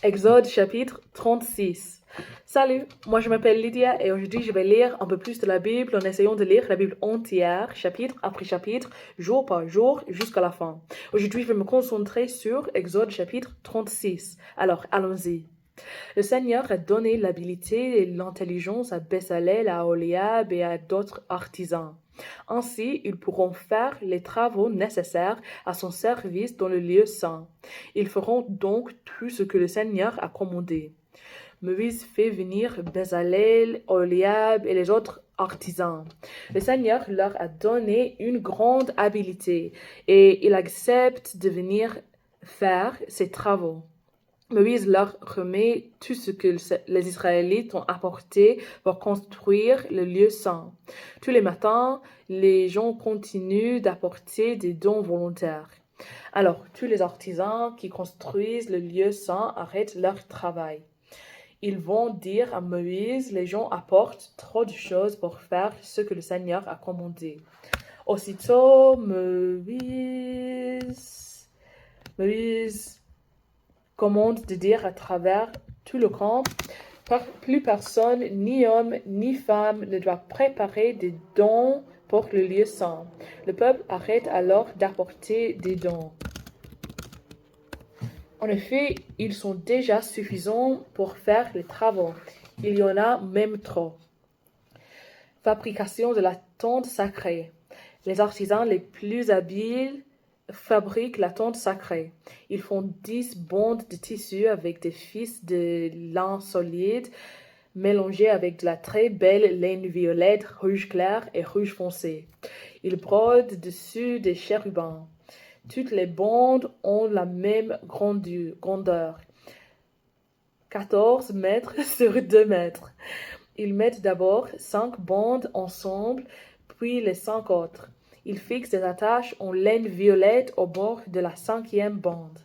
Exode chapitre 36. Salut, moi je m'appelle Lydia et aujourd'hui je vais lire un peu plus de la Bible en essayant de lire la Bible entière, chapitre après chapitre, jour par jour, jusqu'à la fin. Aujourd'hui je vais me concentrer sur Exode chapitre 36. Alors allons-y. Le Seigneur a donné l'habilité et l'intelligence à Bezalel, à Oliab et à d'autres artisans. Ainsi, ils pourront faire les travaux nécessaires à son service dans le lieu saint. Ils feront donc tout ce que le Seigneur a commandé. Moïse fait venir Bezalel, Oliab et les autres artisans. Le Seigneur leur a donné une grande habileté et il accepte de venir faire ces travaux. Moïse leur remet tout ce que les Israélites ont apporté pour construire le lieu saint. Tous les matins, les gens continuent d'apporter des dons volontaires. Alors, tous les artisans qui construisent le lieu saint arrêtent leur travail. Ils vont dire à Moïse, les gens apportent trop de choses pour faire ce que le Seigneur a commandé. Aussitôt, Moïse commande de dire à travers tout le camp, plus personne, ni homme, ni femme, ne doit préparer des dons pour le lieu saint. Le peuple arrête alors d'apporter des dons. En effet, ils sont déjà suffisants pour faire les travaux. Il y en a même trop. Fabrication de la tente sacrée. Les artisans les plus habiles fabriquent la tente sacrée. Ils font 10 bandes de tissu avec des fils de lin solide mélangés avec de la très belle laine violette, rouge clair et rouge foncé. Ils brodent dessus des chérubins. Toutes les bandes ont la même grandeur, 14 mètres sur 2 mètres. Ils mettent d'abord 5 bandes ensemble, puis les 5 autres. Ils fixent des attaches en laine violette au bord de la 5e bande.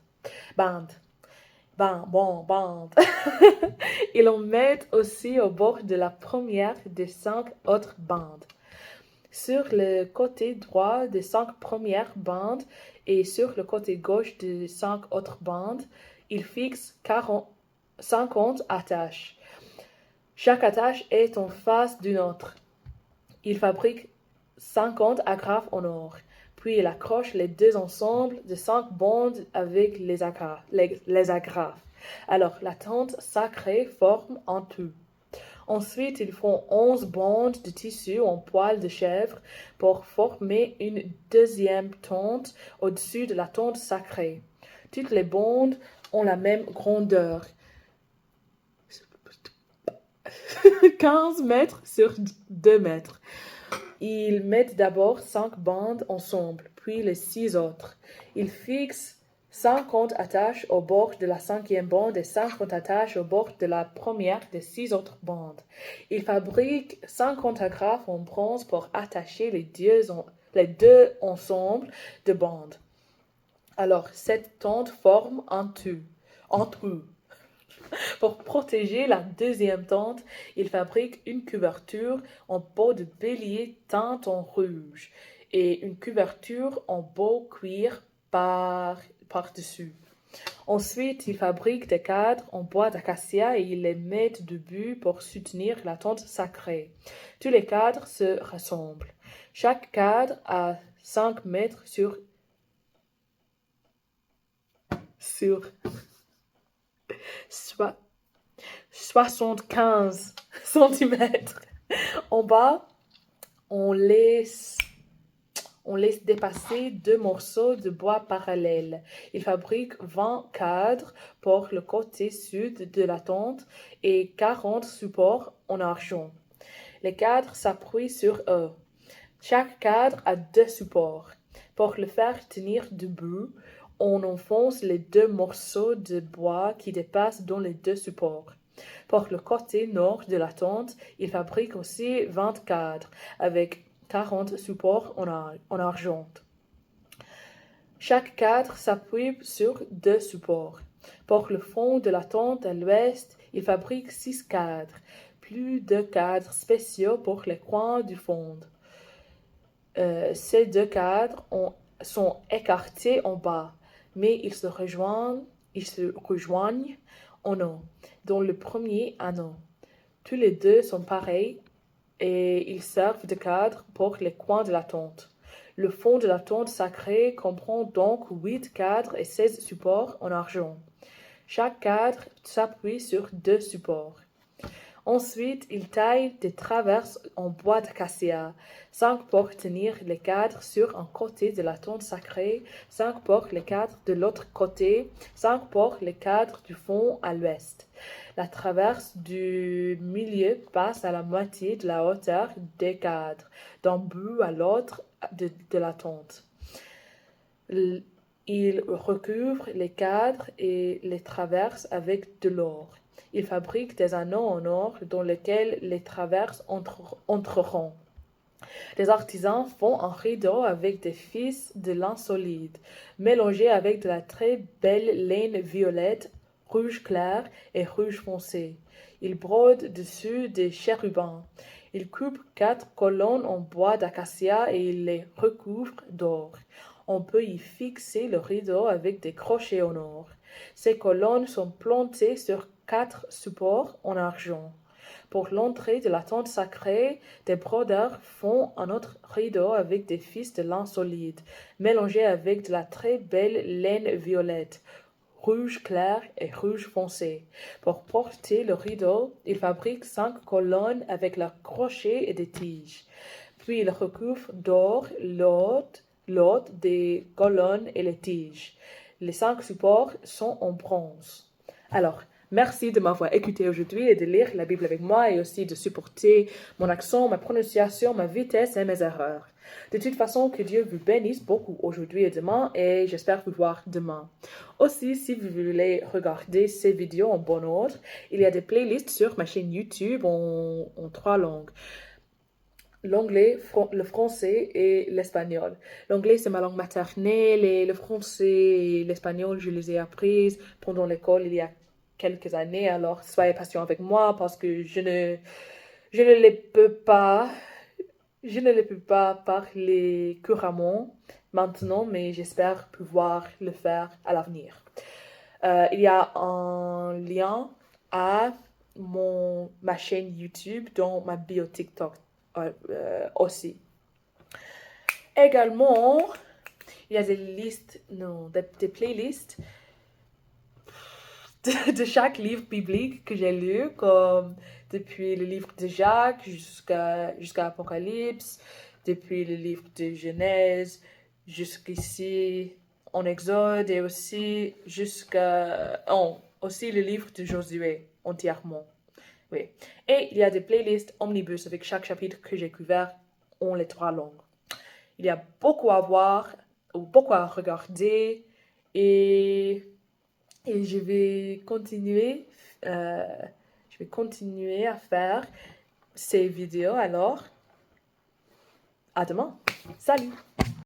Ils en mettent aussi au bord de la première des 5 autres bandes. Sur le côté droit des 5 premières bandes et sur le côté gauche des 5 autres bandes, ils fixent 50 attaches. Chaque attache est en face d'une autre. Il fabrique 50 agrafes en or. Puis il accroche les deux ensembles de 5 bandes avec les agrafes. Alors la tente sacrée forme un tout. Ensuite, ils font 11 bandes de tissu en poil de chèvre pour former une deuxième tente au-dessus de la tente sacrée. Toutes les bandes ont la même grandeur. 15 mètres sur 2 mètres. Ils mettent d'abord 5 bandes ensemble, puis les 6 autres. Ils fixent 50 attaches au bord de la 5e bande et 50 attaches au bord de la première des 6 autres bandes. Ils fabriquent 50 agrafes en bronze pour attacher les deux ensembles de bandes. Alors, cette tente forme un trou. Pour protéger la deuxième tente, il fabrique une couverture en peau de bélier teinte en rouge et une couverture en beau cuir par-dessus. Ensuite, il fabrique des cadres en bois d'acacia et il les met debout pour soutenir la tente sacrée. Tous les cadres se ressemblent. Chaque cadre a 5 mètres sur 75 centimètres. En bas, on laisse dépasser 2 morceaux de bois parallèles. Il fabrique 20 cadres pour le côté sud de la tente et 40 supports en argent. Les cadres s'appuient sur eux. Chaque cadre a 2 supports. Pour le faire tenir debout, on enfonce les 2 morceaux de bois qui dépassent dans les 2 supports. Pour le côté nord de la tente, il fabrique aussi 20 cadres avec 40 supports en argent. Chaque cadre s'appuie sur 2 supports. Pour le fond de la tente à l'ouest, il fabrique 6 cadres, plus de cadres spéciaux pour les coins du fond. Ces 2 cadres sont écartés en bas, mais ils se rejoignent en or, dont le premier anneau. Tous les deux sont pareils et ils servent de cadre pour les coins de la tente. Le fond de la tente sacrée comprend donc 8 cadres et 16 supports en argent. Chaque cadre s'appuie sur 2 supports. Ensuite, il taille des traverses en bois d'acacia, 5 pour tenir les cadres sur un côté de la tente sacrée, 5 pour les cadres de l'autre côté, 5 pour les cadres du fond à l'ouest. La traverse du milieu passe à la moitié de la hauteur des cadres, d'un bout à l'autre de la tente. Il recouvre les cadres et les traverses avec de l'or. Il fabrique des anneaux en or dans lesquels les traverses entreront. Les artisans font un rideau avec des fils de lin solide, mélangés avec de la très belle laine violette, rouge clair et rouge foncé. Ils brodent dessus des chérubins. Ils coupent 4 colonnes en bois d'acacia et ils les recouvrent d'or. On peut y fixer le rideau avec des crochets en or. Ces colonnes sont plantées sur 4 supports en argent. Pour l'entrée de la tente sacrée, des brodeurs font un autre rideau avec des fils de lin solide, mélangés avec de la très belle laine violette, rouge clair et rouge foncé. Pour porter le rideau, ils fabriquent 5 colonnes avec leurs crochets et des tiges. Puis ils recouvrent d'or l'autre des colonnes et les tiges. Les 5 supports sont en bronze. Alors, merci de m'avoir écouté aujourd'hui et de lire la Bible avec moi et aussi de supporter mon accent, ma prononciation, ma vitesse et mes erreurs. De toute façon, que Dieu vous bénisse beaucoup aujourd'hui et demain et j'espère vous voir demain. Aussi, si vous voulez regarder ces vidéos en bon ordre, il y a des playlists sur ma chaîne YouTube en 3 langues. L'anglais, le français et l'espagnol. L'anglais, c'est ma langue maternelle et le français et l'espagnol, je les ai apprises pendant l'école il y a quelques années. Alors, soyez patient avec moi parce que je ne les peux pas, parler couramment maintenant, mais j'espère pouvoir le faire à l'avenir. Il y a un lien à ma chaîne YouTube dans ma bio TikTok aussi. Également, il y a des playlists de chaque livre biblique que j'ai lu, comme depuis le livre de Jacques jusqu'à Apocalypse, depuis le livre de Genèse jusqu'ici en Exode et aussi aussi le livre de Josué entièrement. Oui. Et il y a des playlists omnibus avec chaque chapitre que j'ai couvert en les 3 langues. Il y a beaucoup à voir, ou beaucoup à regarder, et je vais continuer à faire ces vidéos. Alors, à demain. Salut!